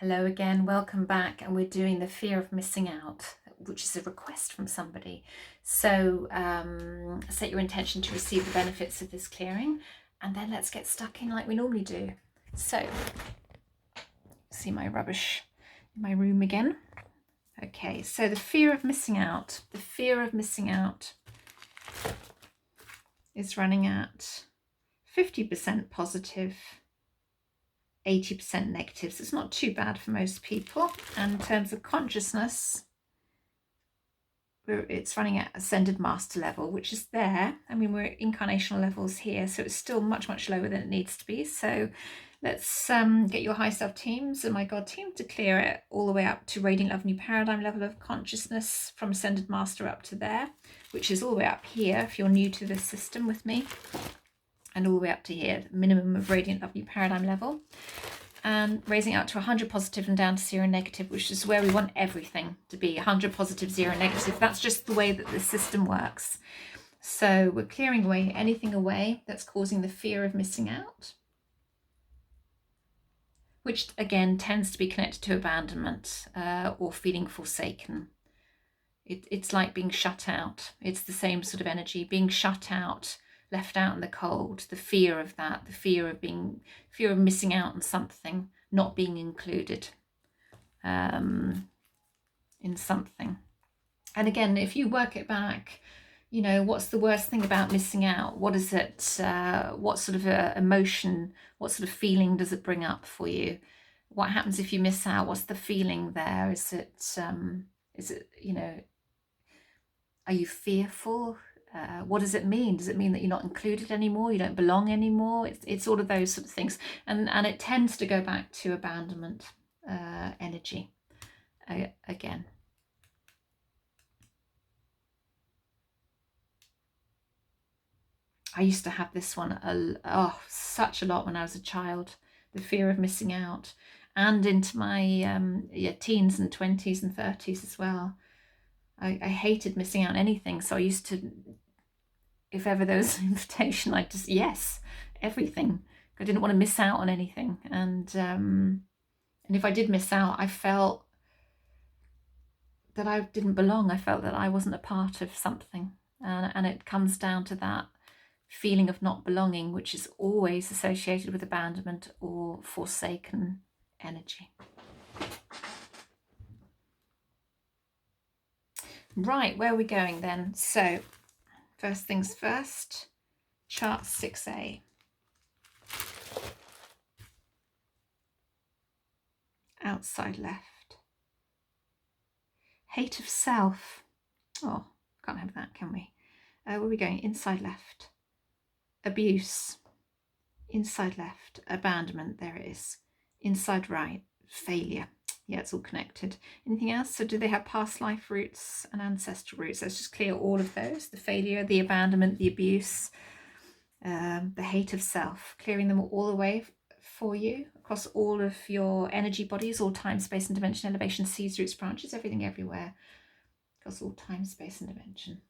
Hello again, welcome back, and we're doing the fear of missing out, which is a request from somebody. So set your intention to receive the benefits of this clearing, and then let's get stuck in like we normally do. So, see my rubbish in my room again. Okay, so the fear of missing out. The fear of missing out is running at 50% positive, 80% negative, so it's not too bad for most people. And in terms of consciousness, it's running at ascended master level, which is there. I mean, we're at incarnational levels here, so it's still much lower than it needs to be. So let's get your high self teams and my God team to clear it all the way up to radiant love new paradigm level of consciousness, from ascended master up to there, which is all the way up here if you're new to this system with me, and all the way up to here, minimum of radiant love new paradigm level, and raising out to 100 positive and down to 0 negative, which is where we want everything to be, 100 positive, 0 negative. That's just the way that the system works. So we're clearing away anything away that's causing the fear of missing out, which again tends to be connected to abandonment or feeling forsaken. It's like being shut out. It's the same sort of energy, being shut out, left out in the cold, the fear of that, the fear of missing out on something, not being included in something. And again, if you work it back, you know, what's the worst thing about missing out? What is it? What sort of emotion, what sort of feeling does it bring up for you? What happens if you miss out? What's the feeling there? Is it, you know, are you fearful? What does it mean? Does it mean that you're not included anymore? You don't belong anymore? It's all of those sort of things. And it tends to go back to abandonment energy again. I used to have this one such a lot when I was a child, the fear of missing out, and into my teens and 20s and 30s as well. I hated missing out on anything, so I used to, if ever there was an invitation, I'd just, yes, everything. I didn't want to miss out on anything. And if I did miss out, I felt that I didn't belong. I felt that I wasn't a part of something. And it comes down to that feeling of not belonging, which is always associated with abandonment or forsaken energy. Right, where are we going then? So, first things first, chart 6A. Outside left. Hate of self. Oh, can't have that, can we? Where are we going? Inside left. Abuse. Inside left. Abandonment. There it is. Inside right. Failure. Yeah, it's all connected. Anything else? So do they have past life roots and ancestral roots? Let's just clear all of those. The failure, the abandonment, the abuse, the hate of self. Clearing them all away for you across all of your energy bodies, all time, space and dimension, elevation, seeds, roots, branches, everything, everywhere. Across all time, space and dimension.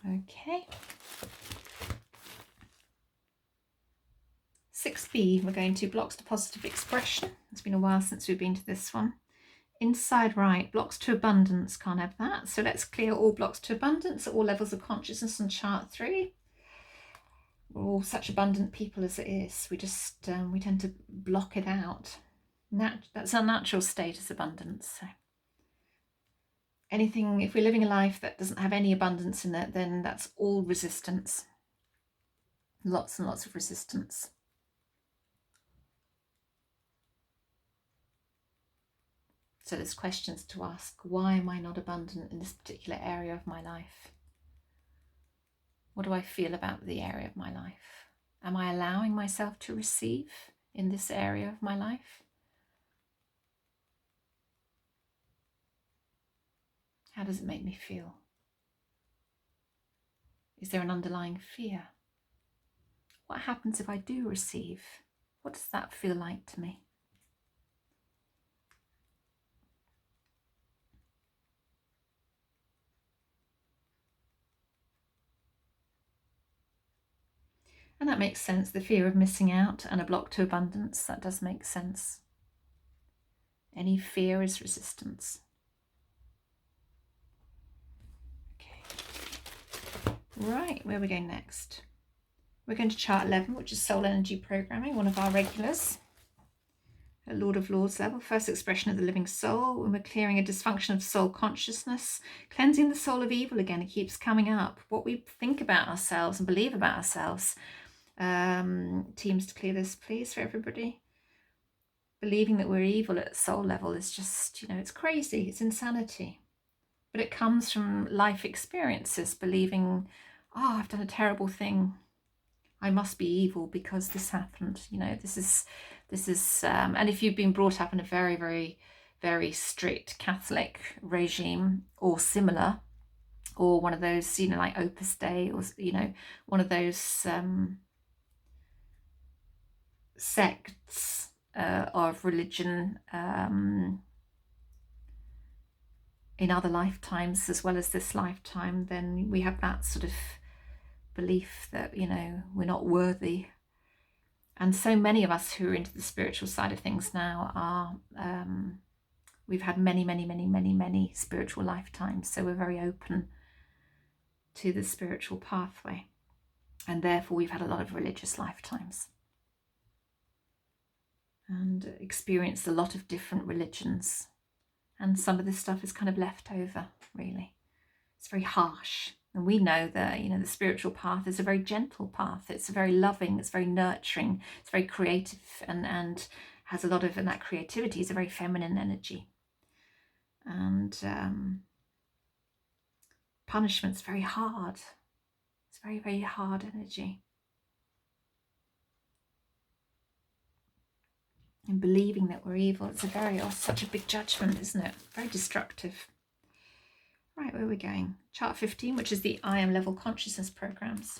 Okay. 6B, we're going to blocks to positive expression. It's been a while since we've been to this one. Inside right, blocks to abundance, can't have that. So let's clear all blocks to abundance at all levels of consciousness on chart 3. We're all such abundant people as it is. We just, we tend to block it out. That's our natural state as abundance. So anything, if we're living a life that doesn't have any abundance in it, then that's all resistance. Lots and lots of resistance. So there's questions to ask. Why am I not abundant in this particular area of my life? What do I feel about the area of my life? Am I allowing myself to receive in this area of my life? How does it make me feel? Is there an underlying fear? What happens if I do receive? What does that feel like to me? And that makes sense. The fear of missing out and a block to abundance, that does make sense. Any fear is resistance. Okay. Right, where are we going next? We're going to chart 11, which is soul energy programming, one of our regulars. At Lord of Lords level, first expression of the living soul, when we're clearing a dysfunction of soul consciousness, cleansing the soul of evil again. It keeps coming up. What we think about ourselves and believe about ourselves. Teams to clear this, please, for everybody. Believing that we're evil at soul level is just, it's crazy. It's insanity. But it comes from life experiences, believing, oh, I've done a terrible thing. I must be evil because this happened. This is, and if you've been brought up in a very, very, very strict Catholic regime or similar, or one of those, like Opus Dei, or, one of those sects of religion in other lifetimes as well as this lifetime, then we have that sort of belief that, we're not worthy. And so many of us who are into the spiritual side of things now are, we've had many, many, many, many, many spiritual lifetimes. So we're very open to the spiritual pathway. And therefore we've had a lot of religious lifetimes. And experienced a lot of different religions. And some of this stuff is kind of left over, really. It's very harsh. And we know that, the spiritual path is a very gentle path. It's very loving, it's very nurturing, it's very creative, and has a lot of, and that creativity is a very feminine energy. And punishment's very hard. It's very, very hard energy. And believing that we're evil, it's such a big judgment, isn't it? Very destructive. Right, where are we going? Chart 15, which is the I am level consciousness programs.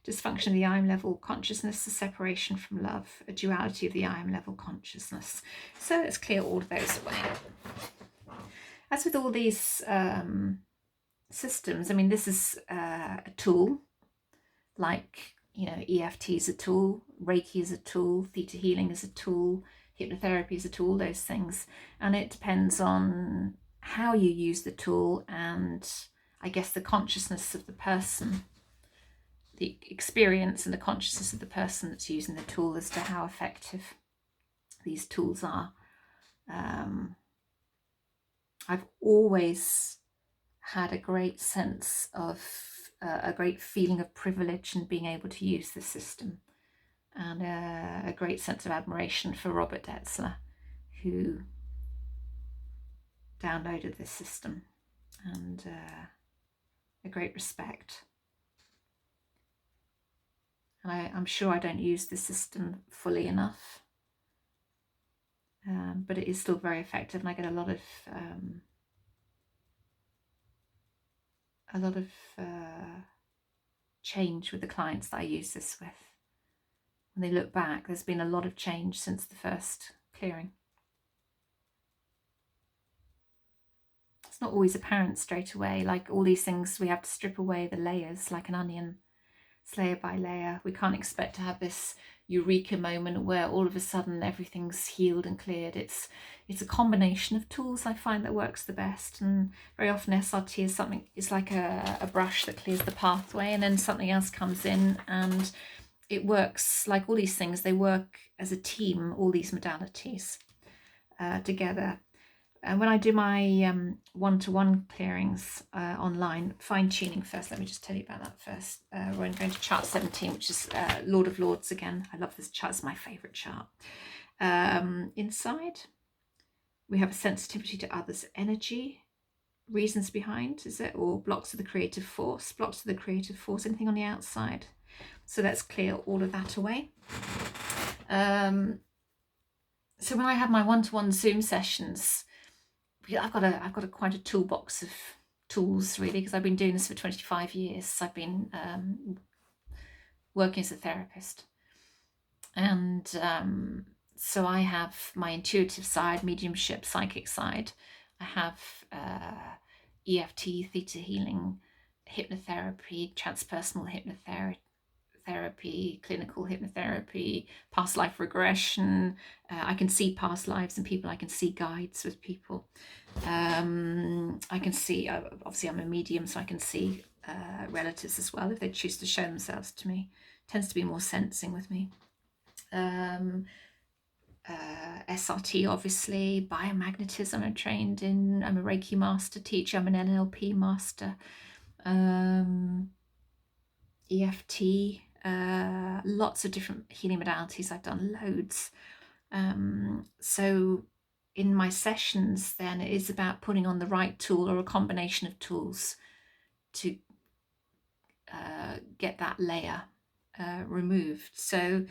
Dysfunction of the I am level consciousness, a separation from love, a duality of the I am level consciousness. So let's clear all of those away. As with all these systems, this is a tool, like, EFT is a tool, Reiki is a tool, theta healing is a tool, hypnotherapy is a tool, those things. And it depends on how you use the tool and, I guess, the consciousness of the person, the experience and the consciousness of the person that's using the tool as to how effective these tools are. I've always had a great sense of, a great feeling of privilege in being able to use the system. And a great sense of admiration for Robert Gettr, who downloaded this system, and a great respect. And I'm sure I don't use the system fully enough, but it is still very effective, and I get a lot of change with the clients that I use this with. When they look back, there's been a lot of change since the first clearing. It's not always apparent straight away. Like all these things, we have to strip away the layers like an onion. It's layer by layer. We can't expect to have this eureka moment where all of a sudden everything's healed and cleared. It's a combination of tools, I find, that works the best. And very often SRT is like a brush that clears the pathway, and then something else comes in, and it works like all these things. They work as a team, all these modalities together. And when I do my one-to-one clearings online, fine-tuning first, let me just tell you about that first. We're going to chart 17, which is Lord of Lords again. I love this chart, it's my favourite chart. Inside, we have a sensitivity to others' energy, reasons behind, is it? Or blocks of the creative force, anything on the outside. So let's clear all of that away. So when I have my one-to-one Zoom sessions, I've got quite a toolbox of tools, really, because I've been doing this for 25 years. I've been working as a therapist, and so I have my intuitive side, mediumship, psychic side. I have EFT, theta healing, hypnotherapy, transpersonal hypnotherapy, clinical hypnotherapy, past life regression. I can see past lives and people. I can see guides with people. I can see, obviously I'm a medium, so I can see relatives as well if they choose to show themselves to me. Tends to be more sensing with me. SRT, obviously, biomagnetism I'm trained in. I'm a Reiki master teacher. I'm an NLP master. EFT, lots of different healing modalities. I've done loads. So in my sessions, then it is about putting on the right tool or a combination of tools to get that layer removed. So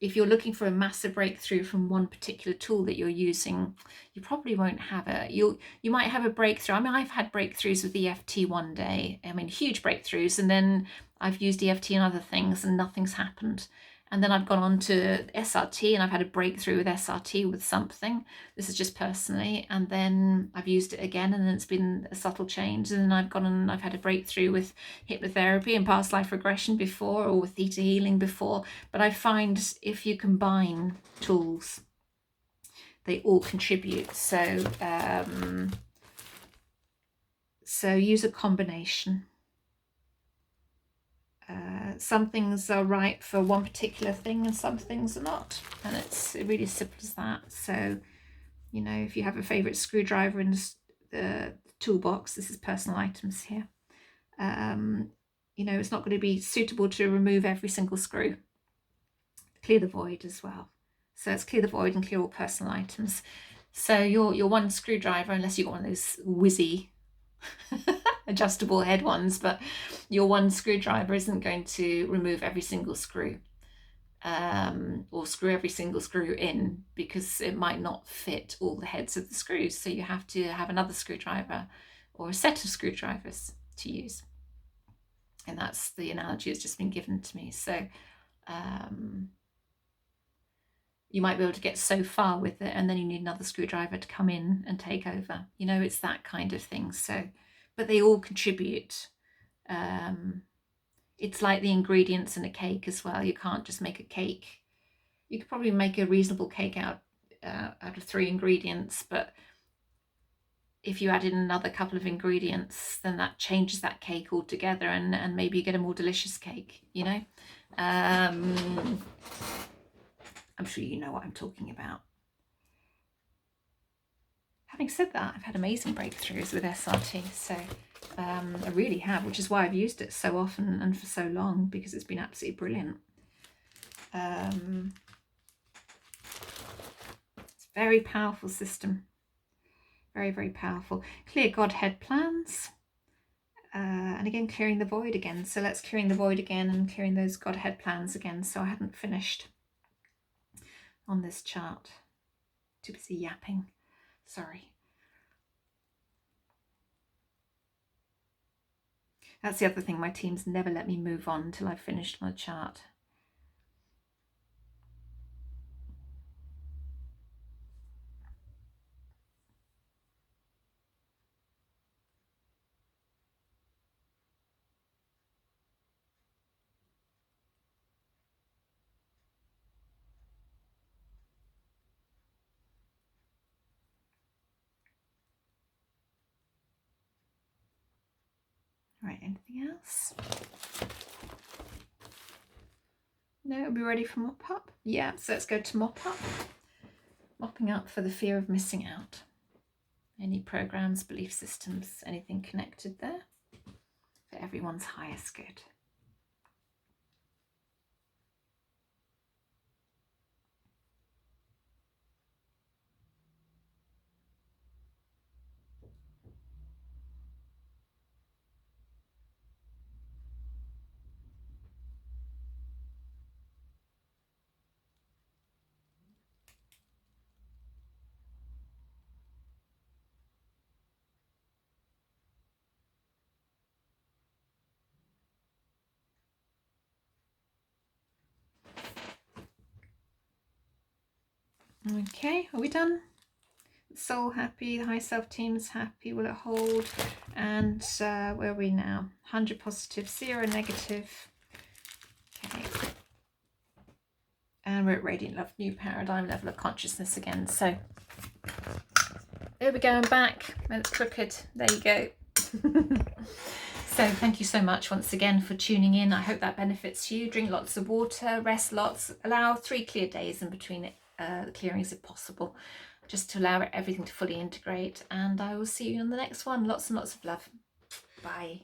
if you're looking for a massive breakthrough from one particular tool that you're using, you probably won't have it. You might have a breakthrough. I mean, I've had breakthroughs with EFT one day. I mean, huge breakthroughs, and then I've used EFT and other things and nothing's happened. And then I've gone on to SRT and I've had a breakthrough with SRT with something. This is just personally. And then I've used it again and then it's been a subtle change. And then I've had a breakthrough with hypnotherapy and past life regression before, or with theta healing before. But I find if you combine tools, they all contribute. So, so use a combination. Some things are right for one particular thing and some things are not, and it's really as simple as that. So, you know, if you have a favorite screwdriver in the toolbox, this is personal items here, you know, it's not going to be suitable to remove every single screw. Clear the void as well. So let's clear the void and clear all personal items. So your one screwdriver, unless you've got one of those whizzy adjustable head ones, but your one screwdriver isn't going to remove every single screw, or screw every single screw in, because it might not fit all the heads of the screws. So you have to have another screwdriver or a set of screwdrivers to use. And that's the analogy that's just been given to me. So you might be able to get so far with it and then you need another screwdriver to come in and take over. You know, it's that kind of thing. So, but they all contribute. It's like the ingredients in a cake as well. You can't just make a cake. You could probably make a reasonable cake out of 3 ingredients, but if you add in another couple of ingredients, then that changes that cake altogether, and maybe you get a more delicious cake, you know. I'm sure you know what I'm talking about. Having said that, I've had amazing breakthroughs with SRT, so I really have, which is why I've used it so often and for so long, because it's been absolutely brilliant. It's a very powerful system. Very, very powerful. Clear Godhead plans. And again, clearing the void again. So let's clearing the void again and clearing those Godhead plans again. So I hadn't finished on this chart. Too busy yapping. Sorry. That's the other thing. My teams never let me move on until I've finished my chart. Right, anything else? No, are we ready for mop up? Yeah, so let's go to mop up. Mopping up for the fear of missing out. any programs, belief systems, anything connected there, for everyone's highest good. Okay, are we done? Soul happy, the high self team's happy, will it hold? And where are we now? 100 positive, 0 negative. Okay. And we're at radiant love, new paradigm, level of consciousness again. So there we go, and back when it's crooked. There you go. So thank you so much once again for tuning in. I hope that benefits you. Drink lots of water, rest lots, allow 3 clear days in between the clearings if possible, just to allow everything to fully integrate. And I will see you on the next one. Lots and lots of love. Bye.